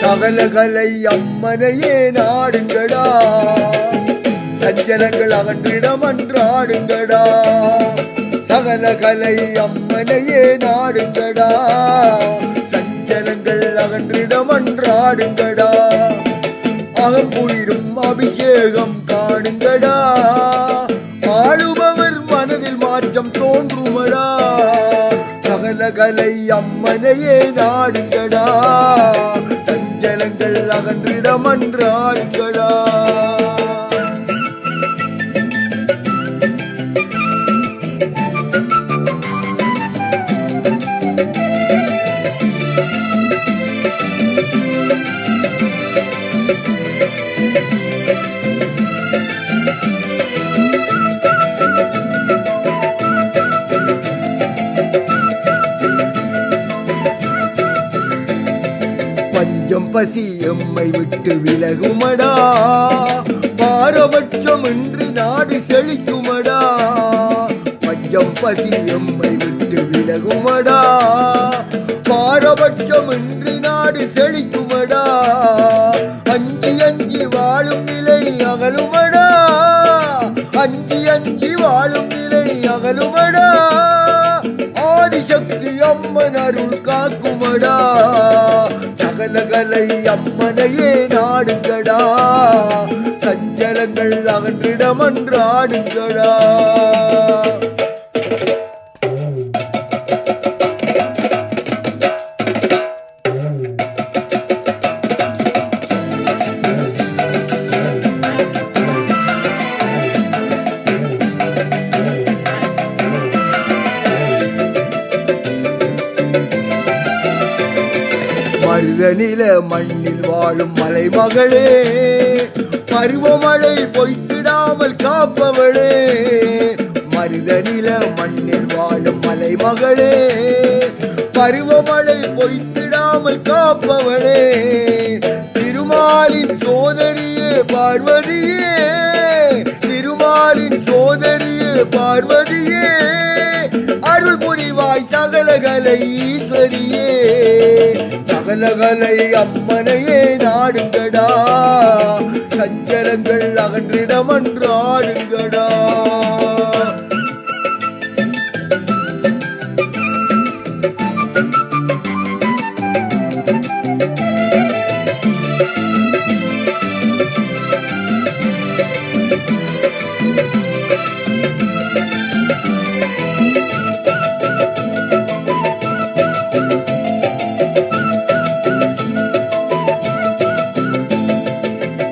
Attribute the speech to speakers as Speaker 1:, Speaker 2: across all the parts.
Speaker 1: சகலகலை அம்மனையே நாடுங்கடா, சஞ்சலங்கள் அகன்றிடம் அன்றாடுங்கடா. சகலகலை அம்மனையே நாடுங்கடா, சஞ்சலங்கள் அகன்றிடம் அன்றாடுங்கடா. அகங்குளிரும் அபிஷேகம் காணுங்கடா, ஆளுபவர் மனதில் மாற்றம் தோன்றுமடா. சகலகலை அம்மனையே நாடுங்கடா, சஞ்சலங்கள் அகன்றிடம் அன்றாடுங்கடா. பஞ்சம் பசி எம்மை விட்டு விலகுமடா, பாரபட்சம் இன்றி நாடு செழிக்குமடா. பஞ்சம் பசி எம்மை விட்டு விலகுமடா, பாரபட்சம் இன்றி நாடு செழிக்குமடா. அஞ்சி அஞ்சி வாழும் நிலை அகலுமடா, அஞ்சி அஞ்சி வாழும் நிலை அகலுமடா. ஆதிசக்தி அம்மன் அருள் காக்குமடா, சகலகலை அம்மனையே நாடுங்கடா, சஞ்சலங்கள் அகன்றிடம் அன்றாடுங்கடா. மருதநில மண்ணில் வாழும் மலைமகளே, பருவமழை பொய்த்திடாமல் காப்பவளே. மருதநில மண்ணில் வாழும் மலைமகளே, பருவமழை பொய்த்திடாமல் காப்பவளே. திருமாலின் சோதரியே பார்வதியே, திருமாலின் சோதரியே பார்வதியே. அருள் புரிவாய் சகலகலை ஈஸ்வரியே, சகலகலை அம்மனையே நாடுங்கடா, சஞ்சலங்கள் அகன்றிடம் அன்றாடுங்கடா.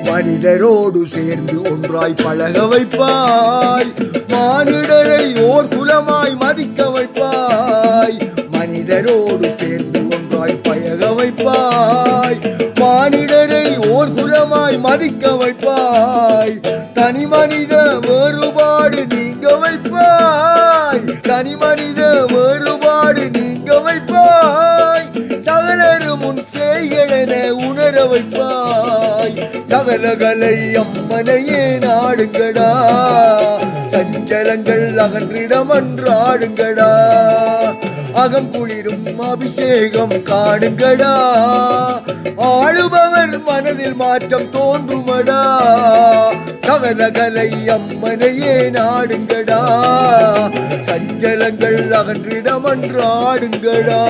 Speaker 1: மனிதரோடு சேர்ந்து ஒன்றாய் பழக வைப்பாய், மானிடரை ஓர் குலமாய் மதிக்க வைப்பாய். மனிதரோடு சேர்ந்து ஒன்றாய் பழக வைப்பாய், மானிடரை ஓர் குலமாய் மதிக்க வைப்பாய். தனி மனித வேறுபாடு நீங்க வைப்பாய், தனி மனித வேறுபாடு நீங்க வைப்பாய். சகலரும் முன் செய்களென உணர வைப்பாய், சகலகலை அம்மனையே நாடுங்கடா, சஞ்சலங்கள் அகன்றிடம் அன்றாடுங்கடா. அகங்குளிரும் அபிஷேகம் காணுங்கடா, ஆளுபவர் மனதில் மாற்றம் தோன்றுமடா. சகலகலை அம்மனையே நாடுங்கடா, சஞ்சலங்கள் அகன்றிடம் அன்றாடுங்கடா.